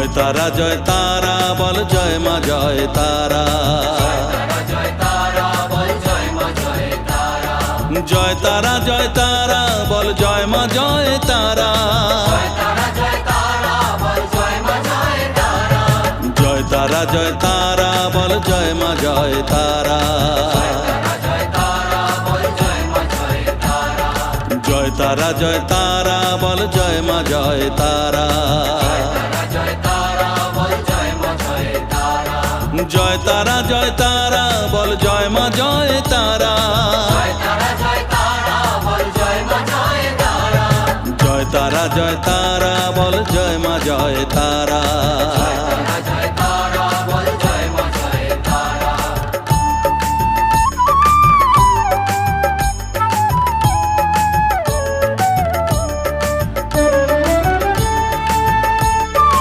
জয় তারা বল জয় মা জয় তারা। জয় তারা বল জয় মা জয় তারা। জয় তারা বল জয় মা জয় তারা। জয় তারা বল জয় মা জয় তারা। জয় তারা বল জয় মা জয় তারা। জয় তারা বল জয় মা জয় তারা। জয় তারা বল জয় মা জয় তারা।